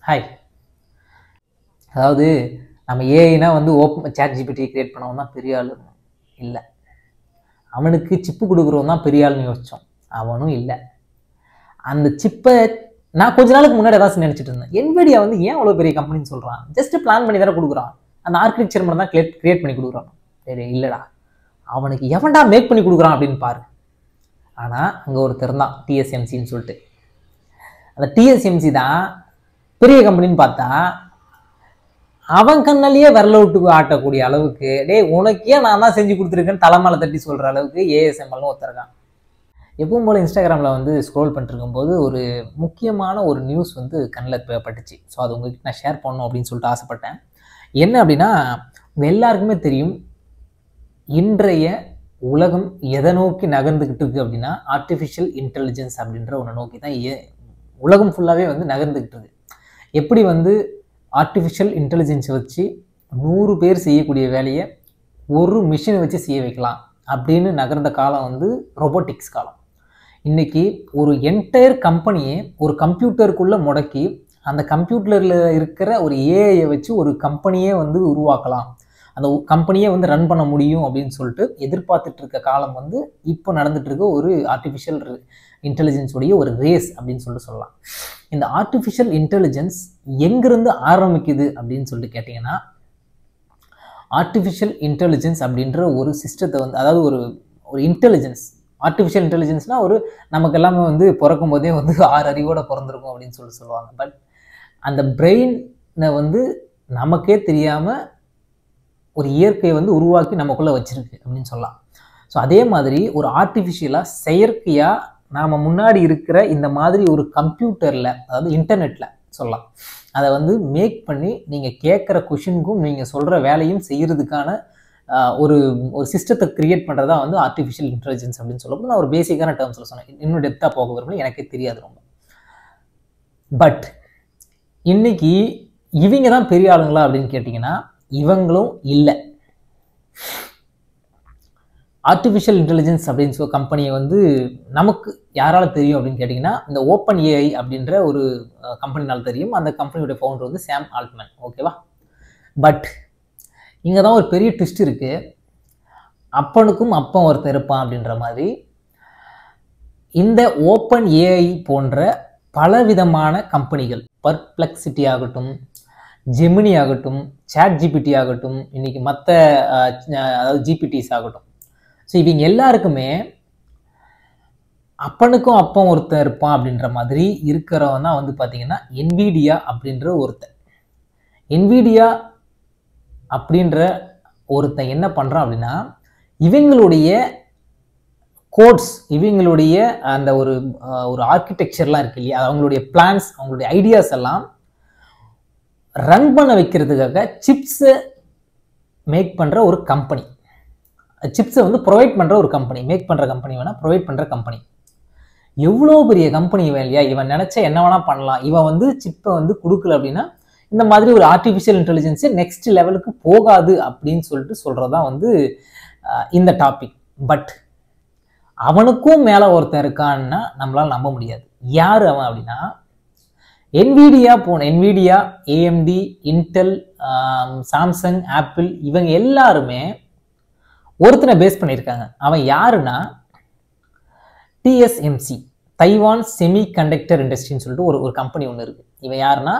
Hi. அதாவது நம்ம ஏஐனா வந்து ஓப்பன் சாட் ஜிபிடி கிரியேட் பண்ணவன் தான் பெரிய ஆள் இல்லை, அவனுக்கு சிப்பு கொடுக்குறவன் தான் பெரிய ஆள்னு யோசித்தோம். அவனும் இல்லை. அந்த சிப்பை நான் கொஞ்ச நாளுக்கு முன்னாடி ஏதாச்சும் நினச்சிட்டு இருந்தேன், என்விடியா வந்து ஏன் அவ்வளோ பெரிய கம்பெனின்னு சொல்கிறான், ஜஸ்ட் பிளான் பண்ணி தானே கொடுக்குறான், அந்த ஆர்கிடெக்சர் மட்டும் தான் கிரியேட் பண்ணி கொடுக்குறான். சரி இல்லைடா, அவனுக்கு எவன்டா மேக் பண்ணி கொடுக்குறான் அப்படின்னு பாரு. ஆனால் அங்கே ஒருத்தர் தான் டிஎஸ்எம்சின்னு சொல்லிட்டு, அந்த டிஎஸ்எம்சி தான் பெரிய கம்பெனின்னு பார்த்தா அவன் கண்ணாலேயே விரல விட்டு ஆட்டக்கூடிய அளவுக்கு, டே உனக்கே நான் தான் செஞ்சு கொடுத்துருக்கேன்னு தலைமையில தட்டி சொல்கிற அளவுக்கு ஏஎஸ்எம்எல்னு ஒருத்தருக்கான். எப்பவும் போல் இன்ஸ்டாகிராமில் வந்து ஸ்க்ரோல் பண்ணிருக்கும்போது ஒரு முக்கியமான ஒரு நியூஸ் வந்து கண்ணில் பட்டுச்சு. ஸோ அது உங்கள்கிட்ட நான் ஷேர் பண்ணணும் அப்படின்னு சொல்லிட்டு ஆசைப்பட்டேன். என்ன அப்படின்னா, உங்கள் எல்லாருக்குமே தெரியும் இன்றைய உலகம் எதை நோக்கி நகர்ந்துக்கிட்டு இருக்கு அப்படின்னா ஆர்டிஃபிஷியல் இன்டெலிஜென்ஸ் அப்படின்ற ஒன்று நோக்கி தான் உலகம் ஃபுல்லாகவே வந்து நகர்ந்துக்கிட்டு இருக்கு. எப்படி வந்து ஆர்டிஃபிஷியல் இன்டெலிஜென்ஸை வச்சு 100 பேர் செய்யக்கூடிய வேலையை ஒரு மிஷினை வச்சு செய்ய வைக்கலாம் அப்படின்னு நகர்ந்த காலம் வந்து ரொபோட்டிக்ஸ் காலம். இன்றைக்கி ஒரு என்டையர் கம்பெனியை ஒரு கம்ப்யூட்டருக்குள்ளே முடக்கி அந்த கம்ப்யூட்டரில் இருக்கிற ஒரு ஏஐயை வச்சு ஒரு கம்பெனியே வந்து உருவாக்கலாம், அந்த கம்பெனியை வந்து ரன் பண்ண முடியும் அப்படின்னு சொல்லிட்டு எதிர்பார்த்துட்டு இருக்க காலம் வந்து இப்போ நடந்துட்டு இருக்க ஒரு ஆர்டிஃபிஷியல் இன்டெலிஜென்ஸுடைய ஒரு ரேஸ் அப்படின்னு சொல்லிட்டு சொல்லலாம். இந்த ஆர்டிஃபிஷியல் இன்டெலிஜென்ஸ் எங்கிருந்து ஆரம்பிக்குது அப்படின்னு சொல்லிட்டு கேட்டிங்கன்னா, ஆர்டிஃபிஷியல் இன்டெலிஜென்ஸ் அப்படின்ற ஒரு சிஸ்டத்தை வந்து, அதாவது ஒரு இன்டெலிஜென்ஸ், ஆர்டிஃபிஷியல் இன்டெலிஜென்ஸ்னால் ஒரு நமக்கு எல்லாமே வந்து பிறக்கும் போதே வந்து 6 அறிவோடு பிறந்திருக்கும் அப்படின்னு சொல்லுவாங்க. பட் அந்த பிரெயினை வந்து நமக்கே தெரியாமல் ஒரு இயற்கையை வந்து உருவாக்கி நமக்குள்ளே வச்சிருக்கு அப்படின்னு சொல்லலாம். ஸோ அதே மாதிரி ஒரு ஆர்டிஃபிஷியலாக செயற்கையாக நாம் முன்னாடி இருக்கிற இந்த மாதிரி ஒரு கம்ப்யூட்டரில், அதாவது இன்டர்நெட்டில் சொல்லலாம், அதை வந்து மேக் பண்ணி நீங்கள் கேட்குற கொஷினுக்கும் நீங்கள் சொல்கிற வேலையும் செய்கிறதுக்கான ஒரு சிஸ்டத்தை க்ரியேட் பண்ணுறதா வந்து ஆர்டிஃபிஷியல் இன்டெலிஜென்ஸ் அப்படின்னு சொல்லப்போ நான் ஒரு பேசிக்கான டேர்ம்ஸில் சொன்னேன். இன்னும் டெப்த்தாக போக விரும்பல, எனக்கே தெரியாது ரொம்ப. பட் இன்னைக்கு இவங்க தான் பெரிய ஆளுங்களா அப்படின்னு கேட்டிங்கன்னா இவங்களும் இல்லை. ஆர்டிஃபிஷியல் இன்டெலிஜென்ஸ் அப்படின்னு சொல்ல கம்பெனியை வந்து நமக்கு யாரால் தெரியும் அப்படின்னு கேட்டிங்கன்னா, இந்த ஓப்பன் ஏஐ அப்படின்ற ஒரு கம்பெனினால் தெரியும். அந்த கம்பெனியோட ஃபவுண்டர் வந்து சாம் ஆல்ட்மேன். ஓகேவா? பட் இங்கே தான் ஒரு பெரிய ட்விஸ்ட் இருக்குது. அப்பனுக்கும் அப்பன் ஒருத்தர் இருப்பான் அப்படின்ற மாதிரி இந்த ஓப்பன் ஏஐ போன்ற பலவிதமான கம்பெனிகள், பர்ப்ளெக்சிட்டி ஆகட்டும், ஜெமினி ஆகட்டும், சாட் ஜிபிடி ஆகட்டும், இன்றைக்கி மற்ற அதாவது ஜிபிடிஸ் ஆகட்டும், ஸோ இவங்க எல்லாருக்குமே அப்பனுக்கும் அப்பன் ஒருத்தன் இருப்பான் அப்படின்ற மாதிரி இருக்கிறவன் தான் வந்து பார்த்திங்கன்னா என்விடியா அப்படின்ற ஒருத்தன். என்விடியா அப்படின்ற ஒருத்தன் என்ன பண்ணுறான் அப்படின்னா, இவங்களுடைய கோட்ஸ், இவங்களுடைய அந்த ஒரு ஆர்கிடெக்சர்லாம் இருக்கு இல்லையா, அவங்களுடைய பிளான்ஸ், அவங்களுடைய ஐடியாஸ் எல்லாம் ரன் பண்ண வைக்கிறதுக்காக சிப்ஸை மேக் பண்ணுற ஒரு கம்பெனி, சிப்ஸை வந்து ப்ரொவைட் பண்ணுற ஒரு கம்பெனி, மேக் பண்ணுற கம்பெனி வேணால் ப்ரொவைட் பண்ணுற கம்பெனி. எவ்வளோ பெரிய கம்பெனி இவன் இல்லையா, இவன் நினச்சா என்ன வேணால் பண்ணலாம். இவன் வந்து சிப்பை வந்து கொடுக்கல அப்படின்னா இந்த மாதிரி ஒரு ஆர்டிஃபிஷியல் இன்டெலிஜென்ஸே நெக்ஸ்ட் லெவலுக்கு போகாது அப்படின்னு சொல்லிட்டு சொல்கிறது தான் வந்து இந்த டாபிக். பட் அவனுக்கும் மேலே ஒருத்தன் இருக்கான்னா நம்மளால் நம்ப முடியாது. யார் அவன் அப்படின்னா, Nvidia, AMD, Intel, Samsung, Apple, இவங்க எல்லாருமே ஒருத்தனை பேஸ் பண்ணியிருக்காங்க. அவன் யாருன்னா டிஎஸ்எம்சி, தைவான் செமி கண்டக்டர் இண்டஸ்ட்ரின்னு சொல்லிட்டு ஒரு கம்பெனி ஒன்று இருக்குது. இவன் யாருன்னா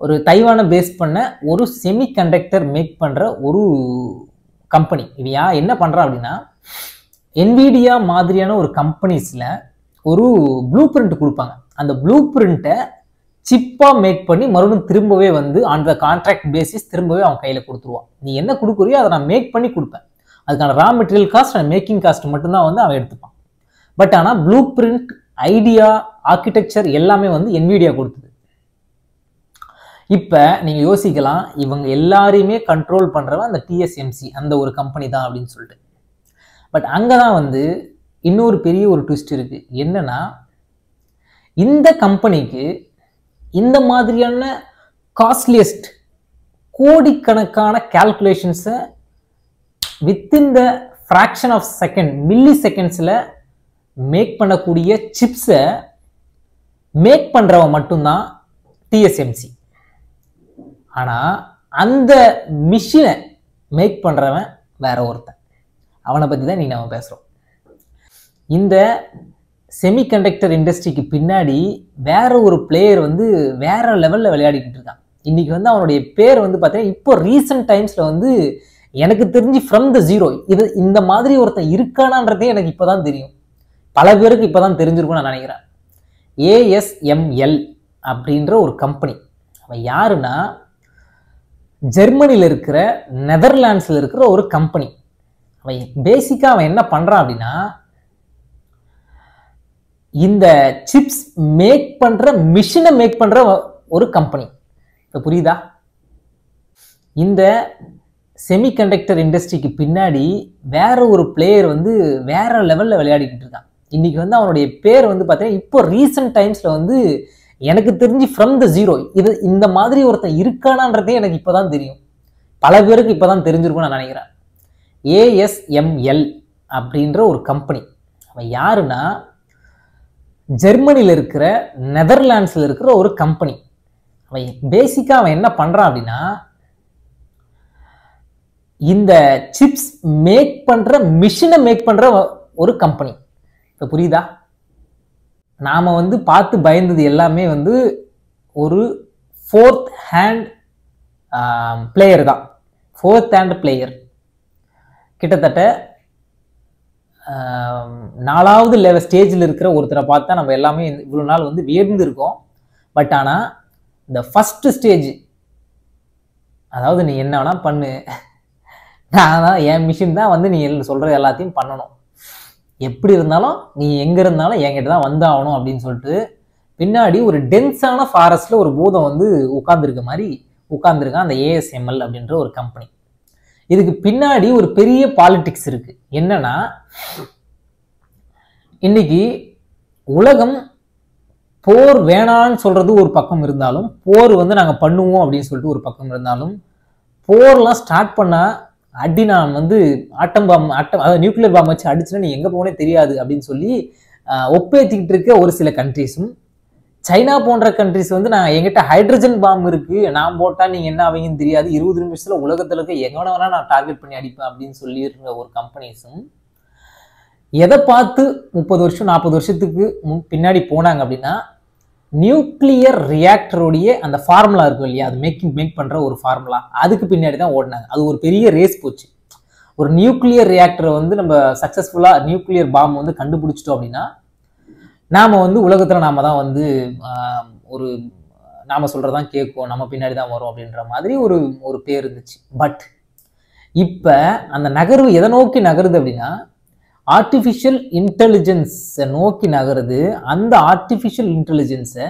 ஒரு தைவானை பேஸ் பண்ண ஒரு செமி கண்டக்டர் மேக் பண்ணுற ஒரு கம்பெனி. இவன் என்ன பண்ணுறான் அப்படின்னா, என்விடியா மாதிரியான ஒரு கம்பெனிஸில் ஒரு ப்ளூ பிரிண்ட் கொடுப்பாங்க. அந்த ப்ளூ பிரிண்ட்டை சிப்பாக மேக் பண்ணி மறுபடியும் திரும்பவே வந்து ஆன் த கான்ட்ராக்ட் பேசிஸ் திரும்பவே அவன் கையில் கொடுத்துருவான். நீ என்ன கொடுக்குறியோ அதை நான் மேக் பண்ணி கொடுப்பேன், அதுக்கான raw material cost and making cost மட்டும்தான் வந்து அவன் எடுத்துப்பான். பட் ஆனால் ப்ளூ பிரிண்ட், ஐடியா, ஆர்கிடெக்சர் எல்லாமே வந்து என்விடியா கொடுத்தது. இப்போ நீங்கள் யோசிக்கலாம், இவங்க எல்லாரையுமே கண்ட்ரோல் பண்ணுறவன் அந்த டிஎஸ்எம்சி, அந்த ஒரு கம்பெனி தான் அப்படின்னு சொல்லிட்டு. பட் அங்கே தான் வந்து இன்னொரு பெரிய ஒரு ட்விஸ்ட் இருக்குது. என்னன்னா, இந்த கம்பெனிக்கு இந்த மாதிரியான காஸ்ட்லியஸ்ட் கோடிக்கணக்கான கால்குலேஷன்ஸை within the fraction of second, milli செகண்ட்ஸில் மேக் பண்ணக்கூடிய சிப்ஸை மேக் பண்ணுறவன் மட்டும்தான் டிஎஸ்எம்சி. ஆனால் அந்த மிஷினை மேக் பண்ணுறவன் வேற ஒருத்தன். அவனை பற்றி தான் நம்ம பேசுகிறோம். இந்த செமிகண்டக்டர் இண்டஸ்ட்ரிக்கு பின்னாடி வேற ஒரு பிளேயர் வந்து வேற லெவலில் விளையாடிக்கிட்டு இருக்கான். இன்னைக்கு வந்து அவனுடைய பேர் வந்து பார்த்தீங்கன்னா இப்போ ரீசெண்ட் டைம்ஸில் வந்து எனக்கு தெரிஞ்சு ஃப்ரம் த ஜீரோ இந்த மாதிரி ஒருத்தன் இருக்கானான்றதே எனக்கு இப்போ தான் தெரியும். பல பேருக்கு இப்போ தான் தெரிஞ்சிருக்கும்னு நான் நினைக்கிறேன். ASML அப்படின்ற ஒரு கம்பெனி. அவன் யாருன்னா ஜெர்மனியில் இருக்கிற நெதர்லாண்ட்ஸில் இருக்கிற ஒரு கம்பெனி. அவன் பேசிக்காக அவன் என்ன பண்ணுறான் அப்படின்னா இந்த சிப்ஸ் மேக் பண்ணுற மிஷினை மேக் பண்ணுற ஒரு கம்பெனி. இப்போ புரியுதா? இந்த செமிகண்டக்டர் இண்டஸ்ட்ரிக்கு பின்னாடி வேற ஒரு பிளேயர் வந்து வேற லெவலில் விளையாடிக்கிட்டு இருக்கான். இன்னைக்கு வந்து அவனுடைய பேர் வந்து பார்த்தீங்கன்னா இப்போ ரீசெண்ட் டைம்ஸில் வந்து எனக்கு தெரிஞ்சு ஃப்ரம் த ஜீரோ இந்த மாதிரி ஒருத்தன் இருக்கானான்றதே எனக்கு இப்போ தான் தெரியும். பல பேருக்கு இப்போ தான் தெரிஞ்சிருக்கும்னு நான் நினைக்கிறேன். ASML அப்படின்ற ஒரு கம்பெனி. அவன் யாருன்னா ஜெர்மனியில் இருக்கிற நெதர்லாண்ட்ஸில் இருக்கிற ஒரு கம்பெனி. அவன் பேசிக்காக அவன் என்ன பண்ணுறான் அப்படின்னா இந்த சிப்ஸ் மேக் பண்ணுற மிஷினை மேக் பண்ணுற ஒரு கம்பெனி. இப்போ புரியுதா? நாம் வந்து பார்த்து பயந்தது எல்லாமே வந்து ஒரு ஃபோர்த் ஹேண்ட் பிளேயர் தான். ஃபோர்த் ஹேண்ட் பிளேயர் கிட்டத்தட்ட 4வது லெவல் ஸ்டேஜில் இருக்கிற ஒருத்தரை பார்த்தா நம்ம எல்லாமே இவ்வளோ நாள் வந்து வியர்ந்து இருக்கோம். பட் ஆனால் இந்த ஃபஸ்ட்டு ஸ்டேஜ், அதாவது நீ என்ன வேணா பண்ணு, நான் தான் என் மிஷின் தான் வந்து நீ சொல்கிற எல்லாத்தையும் பண்ணணும், எப்படி இருந்தாலும் நீ எங்கே இருந்தாலும் என்கிட்ட தான் வந்தாகணும் அப்படின்னு சொல்லிட்டு பின்னாடி ஒரு டென்ஸான ஃபாரஸ்ட்டில் ஒரு பூதம் வந்து உட்கார்ந்துருக்க மாதிரி உட்கார்ந்துருக்கான் அந்த ASML அப்படின்ற ஒரு கம்பெனி. இதுக்கு பின்னாடி ஒரு பெரிய பாலிடிக்ஸ் இருக்கு. என்னன்னா இன்னைக்கு உலகம் போர் வேணான்னு சொல்றது ஒரு பக்கம் இருந்தாலும், போர் வந்து நாங்கள் பண்ணுவோம் அப்படின்னு சொல்லிட்டு ஒரு பக்கம் இருந்தாலும், போர்லாம் ஸ்டார்ட் பண்ணா அடி நான் வந்து அதாவது நியூக்ளியர் பாம் வச்சு அடிச்சுன்னா நீ எங்கே போனே தெரியாது அப்படின்னு சொல்லி ஒப்பேத்திக்கிட்டு இருக்க ஒரு சில கண்ட்ரிஸும், சைனா போன்ற கண்ட்ரிஸ் வந்து நான் எங்கிட்ட ஹைட்ரஜன் பாம் இருக்கு, நான் போட்டால் நீங்கள் என்ன ஆவீங்கன்னு தெரியாது, 20 நிமிஷத்தில் உலகத்தில் இருக்க எங்கே வேணா நான் டார்கெட் பண்ணி அடிப்பேன் அப்படின்னு சொல்லியிருந்த ஒரு கம்பெனிஸும் எதை பார்த்து 30 வருஷம் 40 வருஷத்துக்கு பின்னாடி போனாங்க அப்படின்னா நியூக்ளியர் ரியாக்டருடைய அந்த ஃபார்முலா இருக்கும் இல்லையா, அது மேக் பண்ணுற ஒரு ஃபார்முலா, அதுக்கு பின்னாடி தான் ஓடினாங்க. அது ஒரு பெரிய ரேஸ் போச்சு. ஒரு நியூக்ளியர் ரியாக்டரை வந்து நம்ம சக்ஸஸ்ஃபுல்லாக நியூக்ளியர் பாம் வந்து கண்டுபிடிச்சிட்டோம் அப்படின்னா நாம் வந்து உலகத்தில் நாம் தான் வந்து ஒரு நாம் சொல்கிறதான் கேட்கும், நம்ம பின்னாடி தான் வரும் அப்படின்ற மாதிரி ஒரு பேர் இருந்துச்சு. பட் இப்போ அந்த நகர்வு எதை நோக்கி நகருது அப்படின்னா ஆர்டிஃபிஷியல் இன்டெலிஜென்ஸை நோக்கி நகருது. அந்த ஆர்டிஃபிஷியல் இன்டெலிஜென்ஸை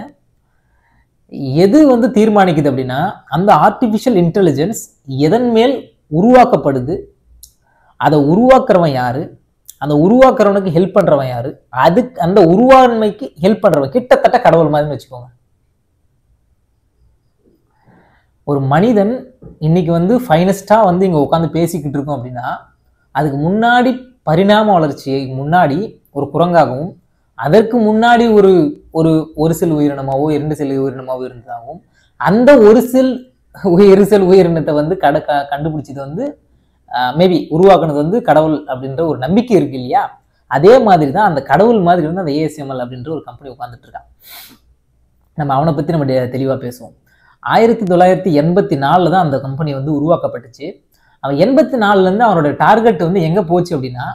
எது வந்து தீர்மானிக்குது அப்படின்னா அந்த ஆர்டிஃபிஷியல் இன்டெலிஜென்ஸ் எதன் மேல் உருவாக்கப்படுது, அதை உருவாக்குறவன் யாரு, அந்த உருவாக்குறவனுக்கு ஹெல்ப் பண்றவன் யாரு, அதுக்கு அந்த உருவாண்மைக்கு ஹெல்ப் பண்றவன் கிட்டத்தட்ட கடவுள் மாதிரி வச்சுக்கோங்க. ஒரு மனிதன் இன்னைக்கு வந்து ஃபைனஸ்டா வந்து இங்க உட்காந்து பேசிக்கிட்டு இருக்கோம் அப்படின்னா அதுக்கு முன்னாடி பரிணாம வளர்ச்சியை முன்னாடி ஒரு குரங்காகவும், அதற்கு முன்னாடி ஒரு செல் உயிரினமாவோ 2 செல் உயிரினமாவோ இருந்ததாகவும், அந்த ஒரு செல் உயிரினத்தை வந்து கண்டுபிடிச்சது வந்து மேபி உருவாக்குனது வந்து கடவுள் அப்படின்ற ஒரு நம்பிக்கை இருக்கு இல்லையா, அதே மாதிரி தான் அந்த கடவுள் மாதிரி வந்து அந்த ASML அப்படின்ற ஒரு கம்பெனி உட்காந்துட்டு இருக்கான். நம்ம அவனை பற்றி நம்ம தெளிவாக பேசுவோம். 1984 தான் அந்த கம்பெனி வந்து உருவாக்கப்பட்டுச்சு. அவன் 84லேருந்து அவனோட டார்கெட் வந்து எங்கே போச்சு அப்படின்னா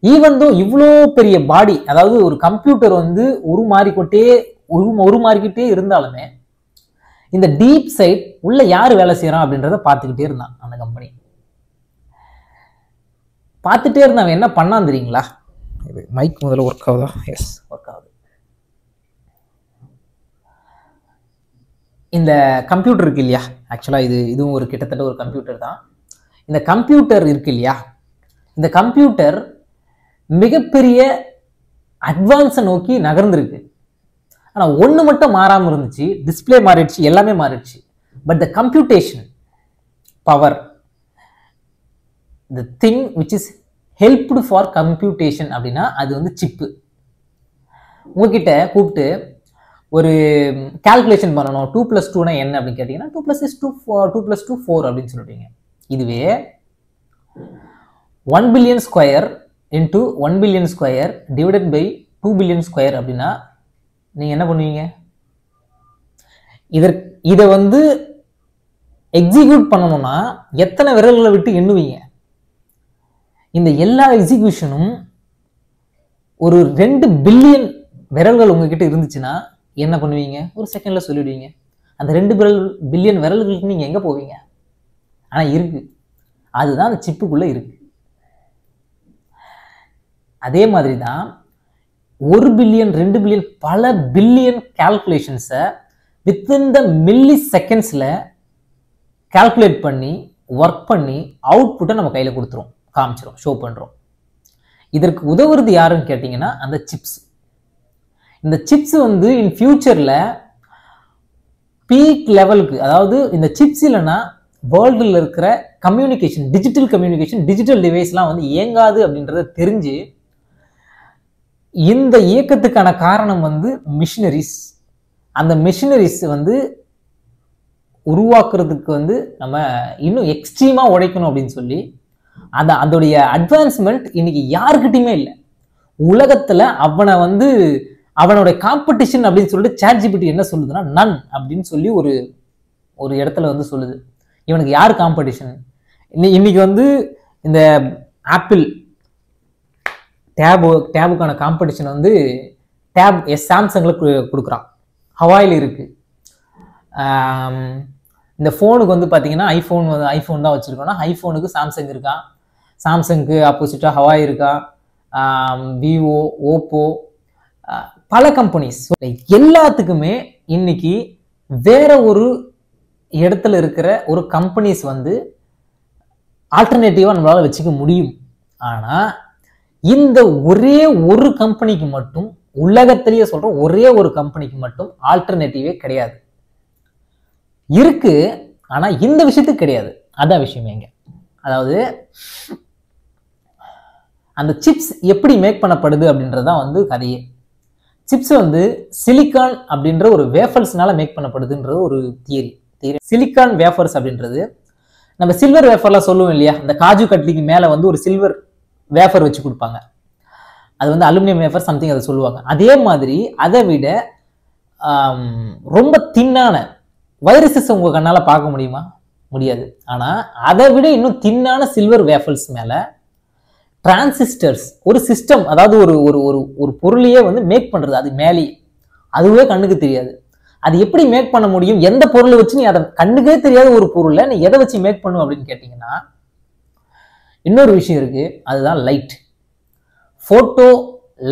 ஈவன் தோ இவ்வளோ பெரிய பாடி, அதாவது ஒரு கம்ப்யூட்டர் வந்து உருமாறிக்கிட்டே இருந்தாலுமே இந்த டீப் சைட் உள்ள யார் வேலை செய்யறான் அப்படின்றத பார்த்துக்கிட்டே இருந்தான் அந்த கம்பெனி. பார்த்துட்டே இருந்தவன் என்ன பண்ணான் தெரியுங்களா? மைக் முதல்ல ஒர்க் ஆகுதா? எஸ், ஒர்க் ஆகுது. இந்த கம்ப்யூட்டர் இருக்கு இல்லையா, ஆக்சுவலாக இதுவும் ஒரு கிட்டத்தட்ட ஒரு கம்ப்யூட்டர் தான். இந்த கம்ப்யூட்டர் இருக்கு இல்லையா, இந்த கம்ப்யூட்டர் மிகப்பெரிய அட்வான்ஸை நோக்கி நகர்ந்துருக்கு. ஆனால் ஒன்று மட்டும் மாறாமல் இருந்துச்சு, டிஸ்பிளே மாறிடுச்சு, எல்லாமே மாறிடுச்சு. But the computation power, the thing which is helped for computation அப்படின்னா அது வந்து சிப்பு. உங்ககிட்ட கூப்பிட்டு ஒரு கால்குலேஷன் பண்ணணும் 2 + 2 என்ன அப்படின்னு கேட்டிங்கன்னா 2 + 2 4 அப்படின்னு சொல்லிட்டீங்க. இதுவே 1 billion square into 1 billion square divided by 2 billion square அப்படின்னா நீங்கள் என்ன பண்ணுவீங்க? இதை வந்து எக்ஸிக்யூட் பண்ணணும்னா எத்தனை விரல்களை விட்டு எண்ணுவீங்க? இந்த எல்லா எக்ஸிக்யூஷனும் ஒரு 2 பில்லியன் விரல்கள் உங்ககிட்ட இருந்துச்சுன்னா என்ன பண்ணுவீங்க? ஒரு செகண்ட்ல சொல்லிடுவீங்க. அந்த 2 பில்லியன் விரல்களுக்கு நீங்க எங்க போவீங்க? ஆனா இருக்கு, அதுதான் அந்த சிப்புக்குள்ள இருக்கு. அதே மாதிரி தான் 1 பில்லியன் 2 பில்லியன் பல பில்லியன் கால்குலேஷன்ஸை வித்தின் த மில்லி செகண்ட்ஸ்ல கால்குலேட் பண்ணி ஒர்க் பண்ணி அவுட்புட்டை நம்ம கையில கொடுத்துரும், காமிச்சிரும், ஷோ பண்றோம். இதற்கு உதவுறது யாருன்னு கேட்டீங்கன்னா அந்த சிப்ஸ். இந்த சிப்ஸ் வந்து இன் ஃபியூச்சர்ல பீக் லெவலுக்கு, அதாவது இந்த சிப்ஸ் இல்லைன்னா வேர்ல்டில் இருக்கிற கம்யூனிகேஷன், டிஜிட்டல் டிவைஸ்லாம் வந்து இயங்காது அப்படின்றத தெரிஞ்சு இந்த இயக்கத்துக்கான காரணம் வந்து மிஷினரிஸ். அந்த மிஷினரிஸ் வந்து உருவாக்குறதுக்கு வந்து நம்ம இன்னும் எக்ஸ்ட்ரீமா உழைக்கணும் அப்படின்னு சொல்லி அதோடைய அட்வான்ஸ்மெண்ட் இன்னைக்கு யாருக்கிட்டையுமே இல்லை உலகத்துல. அவனோட காம்படிஷன் அப்படின்னு சொல்லிட்டு ChatGPT என்ன சொல்லுதுன்னா நன் அப்படின்னு சொல்லி ஒரு இடத்துல வந்து சொல்லுது. இவனுக்கு யார் காம்படிஷன்? இன்னைக்கு வந்து இந்த ஆப்பிள் டேபுக்கான காம்படிஷன் வந்து சாம்சங்ல கொடுக்குறான், ஹவாயில் இருக்கு. இந்த ஃபோனுக்கு வந்து பார்த்தீங்கன்னா ஐஃபோன் தான் வச்சிருக்கோம்னா ஐஃபோனுக்கு சாம்சங் இருக்கா, சாம்சங்க்கு ஆப்போசிட்டா ஹவாய் இருக்கா, விவோ, ஓப்போ, பல கம்பெனிஸ். எல்லாத்துக்குமே இன்னைக்கு வேற ஒரு இடத்துல இருக்கிற ஒரு கம்பெனிஸ் வந்து ஆல்டர்னேட்டிவா நம்மளால வச்சுக்க முடியும். ஆனா இந்த ஒரே ஒரு கம்பெனிக்கு மட்டும், உலகத்திலேயே சொல்றோம், ஒரே ஒரு கம்பெனிக்கு மட்டும் ஆல்டர்னேட்டிவே கிடையாது. இருக்கு, ஆனா இந்த விஷயத்துக்கு கிடையாது. அதான் விஷயம் எங்க. அதாவது அந்த சிப்ஸ் எப்படி மேக் பண்ணப்படுது அப்படின்றதான் வந்து கதையே. சிப்ஸ் வந்து சிலிக்கான் அப்படின்ற ஒரு வேஃபர்ஸ்னால மேக் பண்ணப்படுதுன்றது ஒரு தியரி. சிலிக்கான் வேஃபர்ஸ் அப்படின்றது நம்ம சில்வர் வேஃபர்லாம் சொல்லுவோம் இல்லையா, இந்த காஜு கட்லிக்கு மேல வந்து ஒரு சில்வர் வேஃபர் வச்சு கொடுப்பாங்க, அது வந்து அலுமினியம் வேஃபர் சம்திங் அதை சொல்லுவாங்க. அதே மாதிரி அதை விட ரொம்ப தின்னான வைரஸஸ் உங்க கண்ணால பார்க்க முடியுமா? முடியாது. ஆனா அதை விட இன்னும் தின்னான சில்வர் வேஃபர்ஸ் மேல டிரான்சிஸ்டர்ஸ், ஒரு சிஸ்டம், அதாவது ஒரு ஒரு ஒரு ஒரு பொருளையே வந்து மேக் பண்றது, அது மேலேயே, அதுவே கண்ணுக்கு தெரியாது. அது எப்படி மேக் பண்ண முடியும்? எந்த பொருளை வச்சு நீ அதை, கண்ணுக்கே தெரியாத ஒரு பொருளை நீ எதை வச்சு மேக் பண்ணும் அப்படின்னு கேட்டீங்கன்னா இன்னொரு விஷயம் இருக்கு, அதுதான் லைட். போட்டோ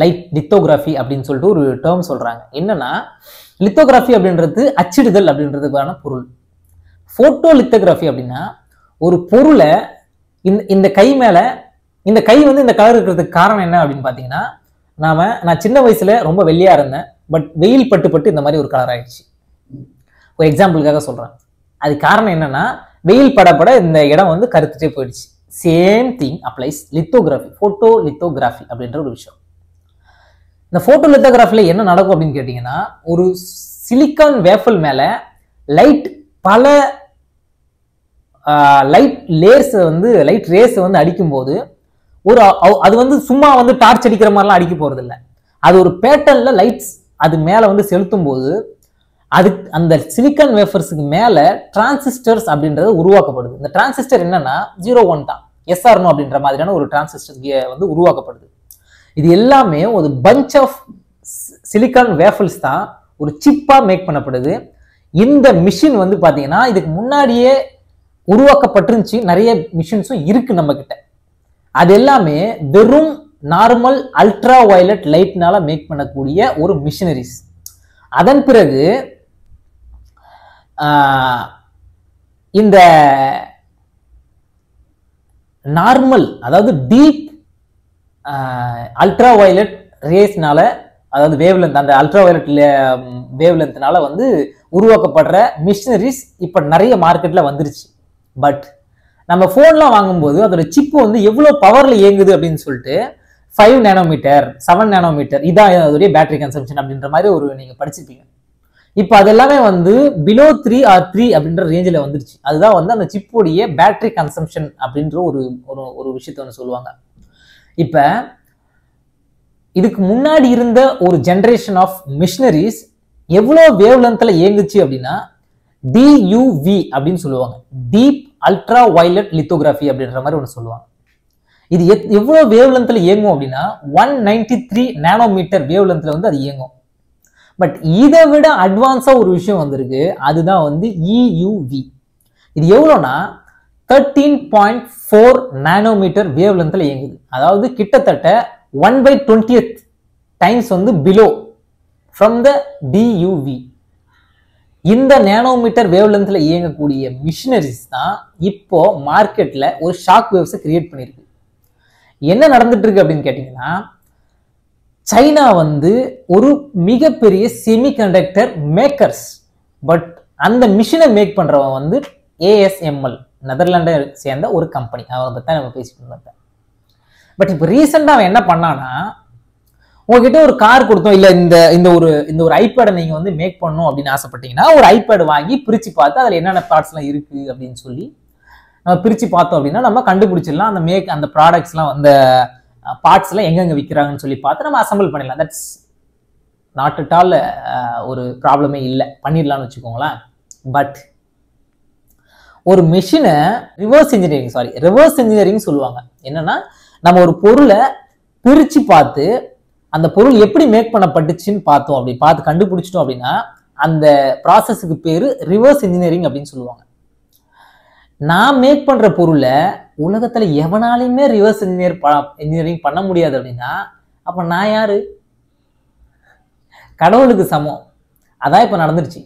லைட் லித்தோகிராஃபி அப்படின்னு சொல்லிட்டு ஒரு டேர்ம் சொல்றாங்க. என்னன்னா லித்தோகிராஃபி அப்படின்றது அச்சிடுதல் அப்படின்றதுக்கான பொருள். போட்டோ லித்தோகிராஃபி அப்படின்னா ஒரு பொருளை இந்த கை மேல, இந்த கை வந்து இந்த கலர் இருக்கிறதுக்கு காரணம் என்ன அப்படின்னு பாத்தீங்கன்னா, நான் சின்ன வயசுல ரொம்ப வெள்ளையா இருந்தேன், பட் வெயில் பட்டு இந்த மாதிரி ஒரு கலர் ஆயிடுச்சு. ஒரு எக்ஸாம்பிளுக்காக சொல்றேன். அது காரணம் என்னன்னா வெயில் படப்பட இந்த இடம் வந்து கருத்துட்டே போயிடுச்சு. Same thing applies lithography, photo lithography அப்படின்ற ஒரு விஷயம். இந்த போட்டோ லித்தோகிராஃபில என்ன நடக்கும் அப்படின்னு கேட்டீங்கன்னா, ஒரு சிலிக்கான் வேஃபர் மேல லைட், பல லைட் லேயர்ஸ் வந்து, லைட் ரேஸ் வந்து அடிக்கும்போது அது வந்து சும்மா வந்து டார்ச் அடிக்கிற மாதிரிலாம் அடிக்க போறது இல்லை. அது ஒரு பேட்டர்ன்ல லைட்ஸ் அது மேல வந்து செலுத்தும் போது அந்த சிலிக்கான் வேஃபர்ஸுக்கு மேல டிரான்சிஸ்டர்ஸ் அப்படின்றது உருவாக்கப்படுது. இந்த டிரான்சிஸ்டர் என்னன்னா 0-1 தான், SR-No அப்படின்ற மாதிரியான ஒரு டிரான்சிஸ்டர் வந்து உருவாக்கப்படுது. இது எல்லாமே ஒரு பஞ்ச் ஆஃப் சிலிக்கான் வேஃபர்ஸ் தான் ஒரு சிப்பா மேக் பண்ணப்படுது. இந்த மிஷின் வந்து பாத்தீங்கன்னா இதுக்கு முன்னாடியே உருவாக்கப்பட்டிருந்துச்சு, நிறைய மிஷின்ஸும் இருக்கு நம்ம கிட்ட. அது எல்லாமே வெறும் நார்மல் அல்ட்ரா வயலட் லைட்னால மேக் பண்ணக்கூடிய ஒரு மிஷினரிஸ். அதன் பிறகு இந்த நார்மல், அதாவது டீப் அல்ட்ரா வயலட் ரேஸ்னால, அதாவது வேவ்லென்த், அந்த அல்ட்ரா வயலட் வேவ்லென்த்னால வந்து உருவாக்கப்படுற மிஷினரிஸ் இப்ப நிறைய மார்க்கெட்ல வந்துருச்சு. பட் நம்ம போன்லாம் வாங்கும்போது அதோட சிப்பு வந்து எவ்வளவு பவர்ல இயங்குது அப்படின்னு சொல்லிட்டு 5 நானோமீட்டர் 7 நானோமீட்டர் இதான் அதோடைய பேட்டரி கன்சம்ஷன் அப்படின்ற மாதிரி நீங்க படிச்சிருப்பீங்க. இப்போ அது எல்லாமே வந்து பிலோ 3 or 3 அப்படின்ற ரேஞ்சில் வந்துருச்சு. அதுதான் வந்து அந்த சிப்போடைய பேட்டரி கன்சம்ஷன் அப்படின்ற ஒரு ஒரு விஷயத்த ஒன்று சொல்லுவாங்க. இப்போ இதுக்கு முன்னாடி இருந்த ஒரு ஜென்ரேஷன் ஆஃப் மிஷினரிஸ் எவ்வளோ வேவ் லென்த்தில் இயங்குச்சு அப்படின்னா DUV அப்படின்னு சொல்லுவாங்க, டீப் அல்ட்ரா வயலட் லித்தோகிராஃபி அப்படின்ற மாதிரி ஒன்று சொல்லுவாங்க. இது எவ்வளோ வேவ் லென்த்தில் இயங்கும் அப்படின்னா 193 நானோமீட்டர் வேவ் லென்த்தில் வந்து அது இயங்கும். பட் இதை விட அட்வான்ஸாக ஒரு விஷயம் வந்திருக்கு, அதுதான் வந்து EUV. இது எவ்வளோனா 13.4 நானோமீட்டர் வேவ் லென்த்தில் இயங்குது. அதாவது கிட்டத்தட்ட 1/20th டைம்ஸ் வந்து பிலோ ஃப்ரம் த DUV. இந்த நேனோமீட்டர் வேவ் லென்த்ல இயங்கக்கூடிய மிஷினரிஸ் தான் இப்போ மார்க்கெட்ல ஒரு ஷாக் வேவ்ஸை கிரியேட் பண்ணிருக்கு. என்ன நடந்துட்டு இருக்கு அப்படின்னு கேட்டீங்கன்னா, சைனா வந்து ஒரு மிகப்பெரிய செமிகண்டக்டர் மேக்கர்ஸ். பட் அந்த மிஷினை மேக் பண்றவன் வந்து ASML, நெதர்லாண்டை சேர்ந்த ஒரு கம்பெனி. அதை பத்தி தான் நம்ம பேசிட்டு இருந்தோம். பட் இப்போ ரீசெண்டா அவன் என்ன பண்ணானா, உங்ககிட்ட ஒரு கார் கொடுத்தோம், இல்ல இந்த ஒரு ஐபேடை நீங்க வந்து மேக் பண்ணணும் அப்படின்னு ஆசைப்பட்டீங்கன்னா ஒரு ஐபேடு வாங்கி பிரிச்சு பார்த்து அதுல என்னென்ன பார்ட்ஸ் எல்லாம் இருக்கு அப்படின்னு சொல்லி நம்ம பிரிச்சு பார்த்தோம் அப்படின்னா நம்ம கண்டுபிடிச்சிடலாம் அந்த ப்ராடக்ட்ஸ் எல்லாம் அந்த பார்ட்ஸ் எல்லாம் எங்கெங்க விற்கிறாங்கன்னு சொல்லி பார்த்து நம்ம அசம்பிள் பண்ணிடலாம். தட்ஸ் நாட் அட் ஆல் ஒரு ப்ராப்ளமே இல்லை, பண்ணிடலாம்னு வச்சுக்கோங்களேன். பட் ஒரு மிஷினை ரிவர்ஸ் இன்ஜினியரிங் சொல்லுவாங்க. என்னன்னா, நம்ம ஒரு பொருளை பிரிச்சு பார்த்து அந்த பொருள் எப்படி மேக் பண்ணப்பட்டுச்சுன்னு பார்த்து கண்டுபிடிச்சிட்டோம் அப்படின்னா அந்த ப்ராசஸுக்கு பேரு ரிவர்ஸ் இன்ஜினியரிங் அப்படின்னு சொல்லுவாங்க. நான் மேக் பண்ற பொருளை உலகத்துல எவனாலையுமே ரிவர்ஸ் இன்ஜினியரிங் பண்ண முடியாது அப்படின்னா அப்ப நான் யாரு? கடவுளுக்கு சமம். அதான் இப்ப நடந்துருச்சு.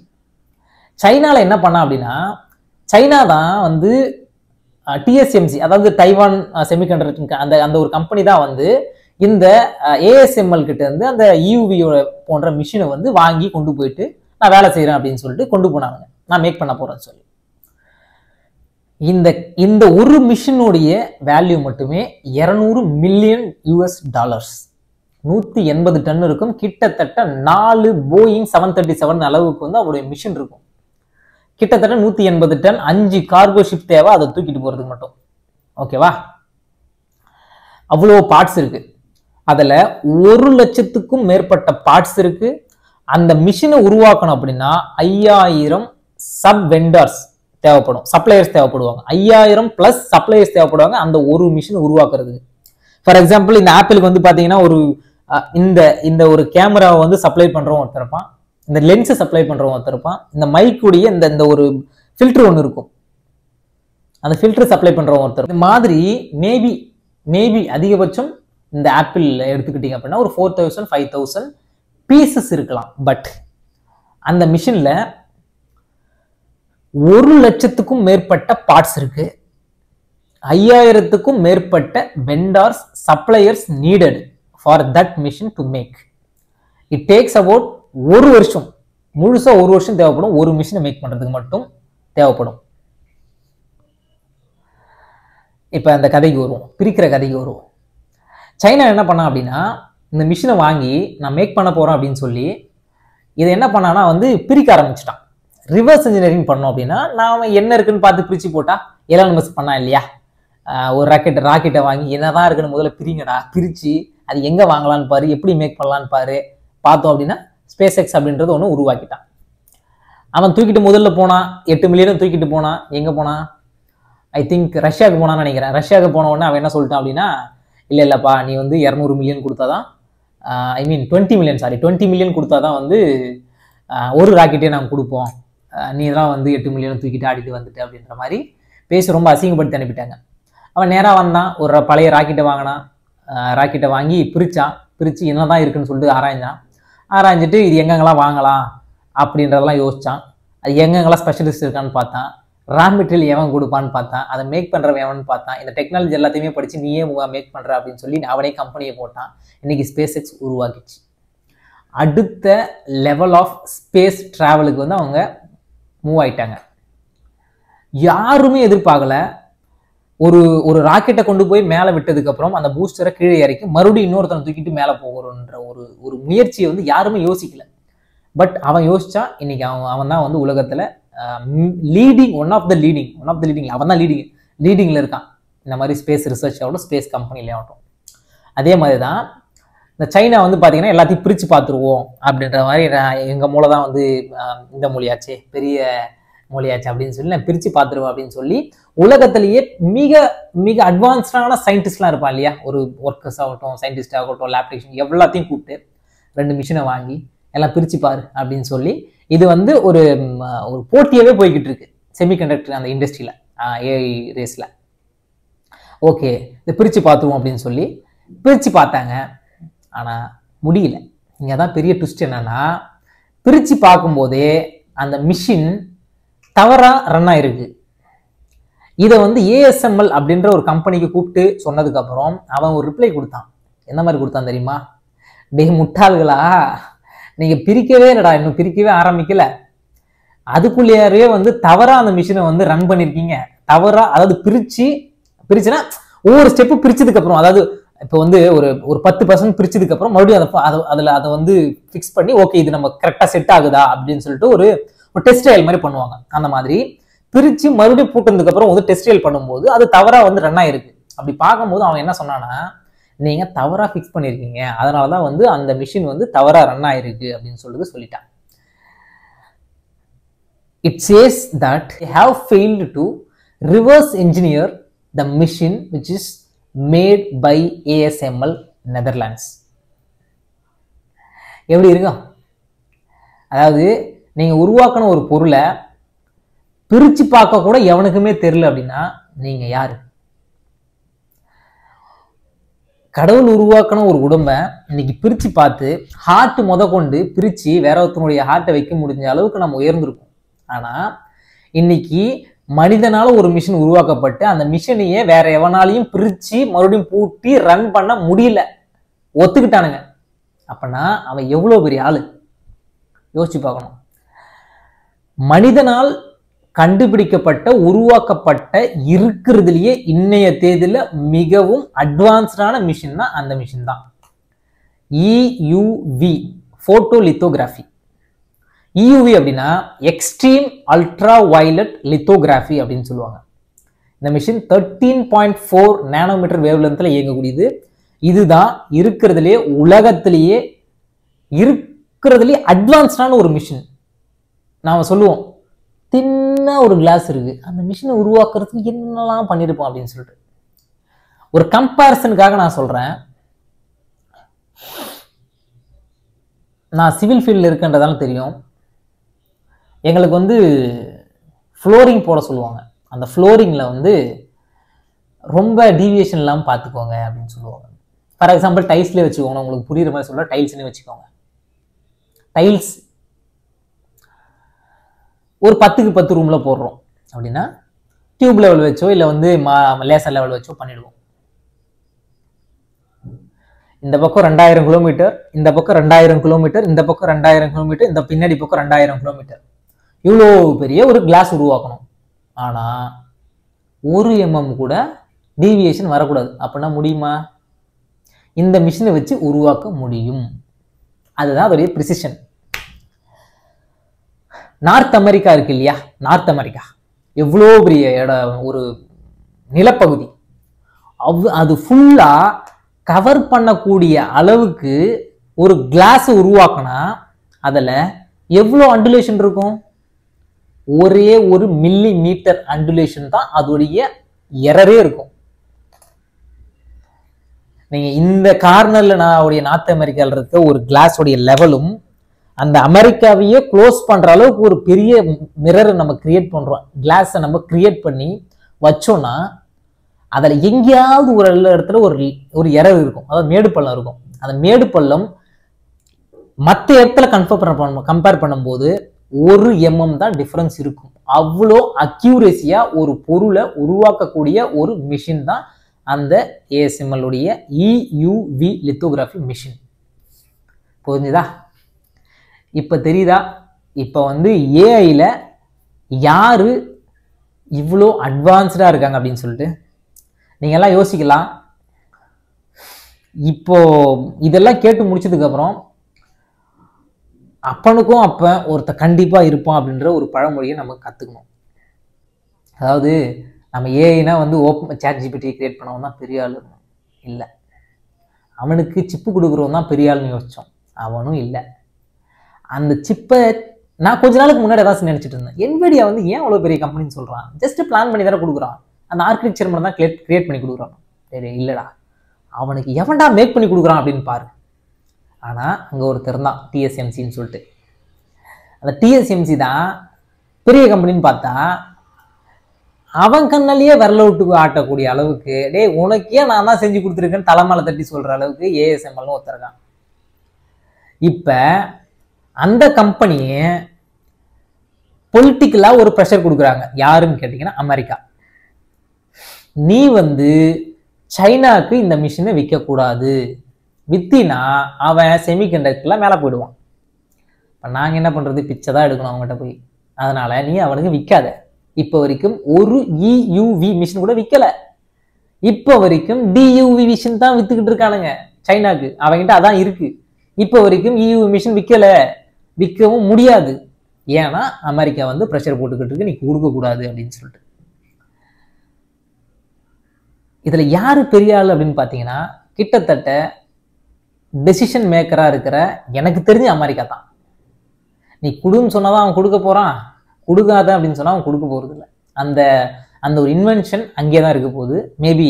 சைனால என்ன பண்ணா அப்படின்னா, சைனா தான் வந்து TSMC, அதாவது தைவான் செமிகண்டக்டர் அந்த ஒரு கம்பெனி தான் வந்து இந்த ASML கிட்ட இருந்து அந்த EUV போன்ற மிஷினை வந்து வாங்கி கொண்டு போயிட்டு நான் வேலை செய்யறேன் அப்படின்னு சொல்லிட்டு கொண்டு போனாங்க, நான் மேக் பண்ண போறேன்னு சொல்லி. இந்த ஒரு மிஷினுடைய வேல்யூ மட்டுமே $200 மில்லியன், 180 டன் இருக்கும். கிட்டத்தட்ட 4 போயிங் 737 அளவுக்கு வந்து அவருடைய மிஷின் இருக்கும். கிட்டத்தட்ட 180 டன், 5 கார்கோ ஷிப் தேவை அதை தூக்கிட்டு போறதுக்கு மட்டும். ஓகேவா? அவ்வளோ பார்ட்ஸ் இருக்கு. அதுல 1 லட்சத்துக்கும் மேற்பட்ட பார்ட்ஸ் இருக்கு. அந்த மிஷினை உருவாக்கணும் அப்படின்னா 5000 சப் வெண்டர்ஸ் தேவைப்படும், சப்ளையர்ஸ் தேவைப்படுவாங்க. 5000 பிளஸ் சப்ளையர்ஸ் தேவைப்படுவாங்க அந்த ஒரு மிஷினை உருவாக்குறதுக்கு. ஃபார் எக்ஸாம்பிள், இந்த ஆப்பிளுக்கு வந்து பாத்தீங்கன்னா இந்த ஒரு கேமராவை வந்து சப்ளை பண்றவங்க ஒருத்தர் இருப்பான், இந்த லென்ஸை சப்ளை பண்றவங்க ஒருத்தர் இருப்பான், இந்த மைக்குடைய இந்த ஒரு ஃபில்டர் ஒன்று இருக்கும், அந்த ஃபில்டர் சப்ளை பண்றவங்க ஒருத்தர். இந்த மாதிரி மேபி அதிகபட்சம் இந்த ஆப்பிள் எடுத்துக்கிட்டீங்க அப்படின்னா ஒரு 4000 5000 பீசஸ் இருக்கலாம். பட் அந்த மிஷின்ல 1 லட்சத்துக்கும் மேற்பட்ட பார்ட்ஸ் இருக்கு. 5000த்துக்கும் மேற்பட்ட vendors, suppliers needed for that machine to make. It takes about 1 வருஷம், முழுசா 1 வருஷம் தேவைப்படும் ஒரு மிஷினை மேக் பண்றதுக்கு மட்டும் தேவைப்படும். இப்ப அந்த கதைக்கு வருவோம், பிரிக்கிற கதைக்கு வருவோம். சைனா என்ன பண்ணா அப்படின்னா, இந்த மிஷினை வாங்கி நான் மேக் பண்ண போறேன் அப்படின்னு சொல்லி இதை என்ன பண்ணானா வந்து பிரிக்க ஆரம்பிச்சிட்டான். ரிவர்ஸ் இன்ஜினியரிங் பண்ணோம் அப்படின்னா நான் என்ன இருக்குன்னு பார்த்து பிரிச்சு போட்டா எல்லாம் நம்ம பண்ணா இல்லையா? ஒரு ராக்கெட்டை வாங்கி என்னதான் இருக்குன்னு முதல்ல பிரிங்கடா, பிரிச்சு அது எங்க வாங்கலான்னு பாரு, எப்படி மேக் பண்ணலான்னு பாரு. பார்த்தோம் அப்படின்னா ஸ்பேஸ் எக்ஸ் அப்படின்றது ஒன்று உருவாக்கிட்டான். அவன் தூக்கிட்டு முதல்ல போனான், 8 மில்லியனும் தூக்கிட்டு போனான். எங்க போனான்? ஐ திங்க் ரஷ்யாவுக்கு போனான்னு நினைக்கிறேன். ரஷ்யாவுக்கு போன உடனே அவன் என்ன சொல்லிட்டான் அப்படின்னா, இல்லப்பா நீ வந்து 200 மில்லியன் கொடுத்தாதான், 20 மில்லியன் கொடுத்தாதான் வந்து ஒரு ராக்கெட்டே நாங்கள் கொடுப்போம், நீ தான் வந்து 8 மில்லியன் தூக்கிட்டு ஆடிட்டு வந்துட்டு அப்படின்ற மாதிரி பேசி ரொம்ப அசிங்கப்படுத்தி அனுப்பிட்டாங்க. அவன் நேராக வந்தான், ஒரு பழைய ராக்கெட்டை வாங்கினான். ராக்கெட்டை வாங்கி பிரித்து என்னதான் இருக்குன்னு சொல்லிட்டு ஆராய்ஞ்சிட்டு இது எங்கெங்கெல்லாம் வாங்கலாம் அப்படின்றதெல்லாம் யோசிச்சான். அது எங்கெங்கெல்லாம் ஸ்பெஷலிஸ்ட் இருக்கான்னு பார்த்தான், ரா மெட்டீரியல் எவன் கொடுப்பான்னு பார்த்தான், அதை மேக் பண்ணுறவன் எவன் பார்த்தான், இந்த டெக்னாலஜி எல்லாத்தையுமே படித்து நீயே மேக் பண்ணுற அப்படின்னு சொல்லி அவனே கம்பெனியை போட்டான். இன்னைக்கு ஸ்பேஸ் எக்ஸ் உருவாக்கிச்சு. அடுத்த லெவல் ஆஃப் ஸ்பேஸ் டிராவலுக்கு வந்து அவங்க மூவ் ஆயிட்டாங்க. யாருமே எதிர்பார்க்கல. ஒரு ராக்கெட்டை கொண்டு போய் மேலே விட்டதுக்கு அப்புறம் அந்த பூஸ்டரை கீழே இறக்கி மறுபடியும் இன்னொருத்தனை தூக்கிட்டு மேலே போகிறோன்ற ஒரு முயற்சியை வந்து யாருமே யோசிக்கல. பட் அவன் யோசிச்சா இன்னைக்கு அவன் தான் வந்து உலகத்தில் ஒன் ஆஃப் த லீடிங் அவன் தான் லீடிங்கில் இருக்கான். இந்த மாதிரி ஸ்பேஸ் ரிசர்ச் ஆகட்டும், ஸ்பேஸ் கம்பெனிலே ஆகட்டும். அதே மாதிரி தான் இந்த சைனா வந்து பார்த்தீங்கன்னா எல்லாத்தையும் பிரித்து பார்த்துருவோம் அப்படின்ற மாதிரி, எங்கள் மூளை தான் வந்து இந்த மொழியாச்சே, பெரிய மொழியாச்சு அப்படின்னு சொல்லி நான் பிரித்து பார்த்துருவேன் அப்படின்னு சொல்லி உலகத்திலேயே மிக மிக அட்வான்ஸ்டான சயின்டிஸ்ட்லாம் இருப்பான் இல்லையா, ஒரு ஒர்க்கர்ஸ் ஆகட்டும், சயின்டிஸ்ட் ஆகட்டும், லேப் டெக்னீஷியன் எல்லாத்தையும் கூப்பிட்டு 2 மிஷினை வாங்கி எல்லாம் பிரித்து பாரு அப்படின்னு சொல்லி இது வந்து ஒரு போட்டியாகவே போய்கிட்டு இருக்கு செமிகண்டக்டர் அந்த இண்டஸ்ட்ரியில், ஏஐ ரேஸில். ஓகே, இதை பிரித்து பார்த்துருவோம் அப்படின்னு சொல்லி பிரித்து பார்த்தாங்க. ஆனால் முடியல. இங்கே தான் பெரிய ட்விஸ்ட் என்னன்னா, பிரித்து பார்க்கும்போதே அந்த மிஷின் தவறாக ரன் ஆயிருக்கு. இதை வந்து ஏஎஸ்எம்எல் அப்படின்ற ஒரு கம்பெனிக்கு கூப்பிட்டு சொன்னதுக்கப்புறம் அவன் ஒரு ரிப்ளை கொடுத்தான். என்ன மாதிரி கொடுத்தான் தெரியுமா? டே முட்டாள்களா, நீங்கள் பிரிக்கவே இல்லைடா, இன்னும் பிரிக்கவே ஆரம்பிக்கல, அதுக்குள்ளேயே வந்து தவறாக அந்த மிஷினை வந்து ரன் பண்ணியிருக்கீங்க. தவறாக, அதாவது பிரிச்சுன்னா ஒவ்வொரு ஸ்டெப்பு பிரிச்சதுக்கப்புறம், அதாவது இப்போ வந்து ஒரு 10% பிரிச்சதுக்கப்புறம் மறுபடியும் அதை வந்து ஃபிக்ஸ் பண்ணி ஓகே இது நம்ம கரெக்டாக செட் ஆகுதா அப்படின்னு சொல்லிட்டு ஒரு டெஸ்ட் ட்ரையல் மாதிரி பண்ணுவாங்க. அந்த மாதிரி பிரித்து மறுபடியும் பூட்டினதுக்கு அப்புறம் வந்து டெஸ்ட் ட்ரையல் பண்ணும்போது அது தவறாக வந்து ரன் ஆயிருக்கு. அப்படி பார்க்கும்போது அவன் என்ன சொன்னான்னா, நீங்க தவறாக ஃபிக்ஸ் பண்ணியிருக்கீங்க, அதனால தான் வந்து அந்த மிஷின் வந்து தவறாக ரன் ஆயிருக்கு அப்படின்னு சொல்லிட்டான். It says that they have failed to reverse engineer the machine which is made by ASML Netherlands. எப்படி இருக்கும்? அதாவது நீங்க உருவாக்கின ஒரு பொருளை பிரிச்சு பார்க்க கூட எவனுக்குமே தெரியல அப்படின்னா நீங்க யாரு? கடவுள் உருவாக்கின ஒரு உடம்பை இன்னைக்கு பிரிச்சு பார்த்து ஹார்ட் கொண்டு பிரிச்சு வேற ஒருத்தனுடைய ஹார்ட்டை வைக்க முடிஞ்ச அளவுக்கு நம்ம உயர்ந்திருக்கோம். ஆனா இன்னைக்கு மனிதனால ஒரு மிஷின் உருவாக்கப்பட்டு அந்த மிஷினையே வேற எவனாலையும் பிரிச்சு மறுபடியும் பூட்டி ரன் பண்ண முடியல, ஒத்துக்கிட்டானுங்க. அப்படின்னா அவன் எவ்வளவு பெரிய ஆளு யோசிச்சு பார்க்கணும். மனிதனால் கண்டுபிடிக்கப்பட்ட உருவாக்கப்பட்ட இருக்கிறதுலயே இன்னைய தேதியில மிகவும் அட்வான்ஸ்டான மிஷின் தான் அந்த மிஷின் தான் EUV போட்டோலித்தோகிராஃபி. EUV அப்படின்னா எக்ஸ்ட்ரீம் அல்ட்ரா வயலட் லித்தோகிராஃபி அப்படின்னு சொல்லுவாங்க. இந்த மிஷின் 13.4 நானோமீட்டர் வேவ் லென்த்ல இயங்கக்கூடியது. இதுதான் உலகத்திலேயே அட்வான்ஸ்டான ஒரு மிஷின். நாம சொல்லுவோம் தின்ன ஒரு கிளாஸ் இருக்கு, அந்த மிஷினை உருவாக்குறதுக்கு என்னெல்லாம் பண்ணிருப்போம் அப்படின்னு சொல்லிட்டு ஒரு கம்பேரிசனுக்காக நான் சொல்றேன். நான் சிவில் ஃபீல்டில் இருக்கின்றதால தெரியும். எங்களுக்கு வந்து ஃப்ளோரிங் போட சொல்லுவாங்க. அந்த ஃப்ளோரிங்கில் வந்து ரொம்ப டீவியேஷன் இல்லாமல் பார்த்துக்கோங்க அப்படின்னு சொல்லுவாங்க. ஃபார் எக்ஸாம்பிள் டைல்ஸ்லேயே வச்சுக்கோங்க, உங்களுக்கு புரியுற மாதிரி சொல்ல டைல்ஸ்னே வச்சுக்கோங்க. டைல்ஸ் ஒரு 10க்கு 10 ரூமில் போடுறோம் அப்படின்னா டியூப் லெவல் வச்சோ இல்லை வந்து லேசர் லெவல் வச்சோ பண்ணிடுவோம். இந்த பக்கம் 2000 கிலோமீட்டர், இந்த பக்கம் 2000 கிலோமீட்டர், இந்த பக்கம் 2000 கிலோமீட்டர், இந்த பின்னாடி பக்கம் 2000 கிலோமீட்டர், இவ்வளோ பெரிய ஒரு கிளாஸ் உருவாக்கணும். ஆனால் 1 mm கூட டீவியேஷன் வரக்கூடாது. அப்படின்னா முடியுமா? இந்த மிஷினை வச்சு உருவாக்க முடியும். அதுதான் அதோடைய ப்ரிசிஷன். நார்த் அமெரிக்கா இருக்கு இல்லையா, நார்த் அமெரிக்கா எவ்வளோ பெரிய ஒரு நிலப்பகுதி, அது ஃபுல்லா கவர் பண்ணக்கூடிய அளவுக்கு ஒரு கிளாஸ் உருவாக்கினா அதில் எவ்வளோ அண்டுலேஷன் இருக்கும்? ஒரே 1 மில்லிமீட்டர் அண்டுலேஷன் தான் அதோடைய எரரே இருக்கும். நீங்க இந்த கார்னர்ல நார்த் அமெரிக்காவில் இருக்க ஒரு கிளாஸோடைய லெவலும் அந்த அமெரிக்காவையே க்ளோஸ் பண்ற அளவுக்கு ஒரு பெரிய மிரரை நம்ம கிரியேட் பண்றோம். கிளாஸை நம்ம கிரியேட் பண்ணி வச்சோம்னா அதில் எங்கேயாவது ஒரு இடத்துல ஒரு எரர் இருக்கும், அதாவது மேடு பள்ளம் இருக்கும். அந்த மேடு பள்ளம் மற்ற இடத்துல கம்பேர் பண்ணும்போது 1 mm தான் டிஃபரன்ஸ் இருக்கும். அவ்வளோ அக்யூரேசியா ஒரு பொருளை உருவாக்கக்கூடிய ஒரு மிஷின் தான் அந்த ASML உடைய EUV லித்தோகிராஃபி மிஷின். புரிஞ்சுதா? இப்போ தெரியுதா? இப்போ வந்து ஏஐல யாரு இவ்வளோ அட்வான்ஸ்டா இருக்காங்க அப்படின்னு சொல்லிட்டு நீங்க எல்லாம் யோசிக்கலாம். இப்போ இதெல்லாம் கேட்டு முடிச்சதுக்கு அப்புறம் அப்பனுக்கும் அப்பன் ஒருத்த கண்டிப்பா இருப்பான் அப்படின்ற ஒரு பழமொழியை நம்ம கத்துக்கணும். அதாவது நம்ம ஏஐனா வந்து ஓப்பன் சாட் ஜிபிடி கிரியேட் பண்ணவன் தான் பெரிய ஆள் இல்லை, அவனுக்கு சிப்பு கொடுக்குறவன் தான் பெரிய ஆள்னு யோசிச்சோம். அவனும் இல்லை. அந்த சிப்பை நான் கொஞ்ச நாளுக்கு முன்னாடி ஏதாச்சும் நினைச்சிட்டு இருந்தேன், NVIDIA வந்து ஏன் அவ்வளோ பெரிய கம்பெனின்னு சொல்றான், ஜஸ்ட் பிளான் பண்ணி தானே கொடுக்குறான், அந்த ஆர்கிடெக்சர் மட்டும் தான் கிரியேட் பண்ணி கொடுக்குறான். சரி இல்லடா, அவனுக்கு எவன்டா மேக் பண்ணி கொடுக்குறான் அப்படின்னு பாரு. ஆனா அங்க ஒருத்தர் தான் TSMCன்னு சொல்லிட்டு. அந்த TSMC தான் பெரிய கம்பெனின்னு பார்த்தா அவன் கண்ணாலேயே விரல விட்டு ஆட்டக்கூடிய அளவுக்கு, டே உனக்கே நான் தான் செஞ்சு கொடுத்துருக்கேன்னு தலைமையில தட்டி சொல்ற அளவுக்கு ASMLன்னு ஒருத்தருக்கான். இப்ப அந்த கம்பெனியை பொலிட்டிக்கலா ஒரு ப்ரெஷர் கொடுக்குறாங்க. யாருன்னு கேட்டீங்கன்னா அமெரிக்கா. நீ வந்து சைனாக்கு இந்த மிஷினை விற்கக்கூடாது, வித்தினா அவன் செமிகண்டக்டர்ல மேலே போயிடுவான். இப்போ நாங்கள் என்ன பண்றது, பிச்சை தான் எடுக்கணும் அவங்ககிட்ட போய். அதனால நீ அவனுக்கு விற்காத. இப்போ வரைக்கும் ஒரு EUV மிஷின் கூட விற்கல. இப்போ வரைக்கும் DUV மிஷின் தான் வித்துக்கிட்டு இருக்கானுங்க சைனாக்கு. அவங்கிட்ட அதான் இருக்கு. இப்போ வரைக்கும் EUV மிஷின் விற்கல, விற்கவும் முடியாது. ஏன்னா அமெரிக்கா வந்து ப்ரெஷர் போட்டுக்கிட்டு இருக்கு, நீ கொடுக்க கூடாது அப்படின்னு சொல்லிட்டு. இதுல யாரு பெரிய ஆள் அப்படின்னு பாத்தீங்கன்னா, கிட்டத்தட்ட டெசிஷன் மேக்கரா இருக்கிற எனக்கு தெரிஞ்ச அமெரிக்கா தான். நீ கொடுன்னு சொன்னாதான் அவன் கொடுக்க போறான், கொடுக்காத அப்படின்னு சொன்னா அவன் கொடுக்க போறது இல்லை. அந்த அந்த ஒரு இன்வென்ஷன் அங்கே தான் இருக்க போகுது. Maybe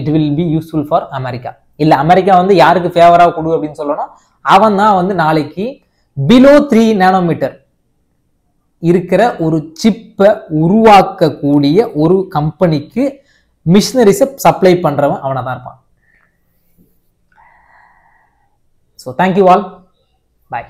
it will be useful for America. இல்ல அமெரிக்கா வந்து யாருக்கு ஃபேவரா கொடு அப்படின்னு சொல்லணும், அவன் தான் வந்து நாளைக்கு பிலோ 3 நானோமீட்டர் இருக்கிற ஒரு சிப்பை உருவாக்கக்கூடிய ஒரு கம்பெனிக்கு மிஷினரிஸை சப்ளை பண்றவன் அவனை தான் இருப்பான். ஸோ தேங்க்யூ ஆல், பாய்.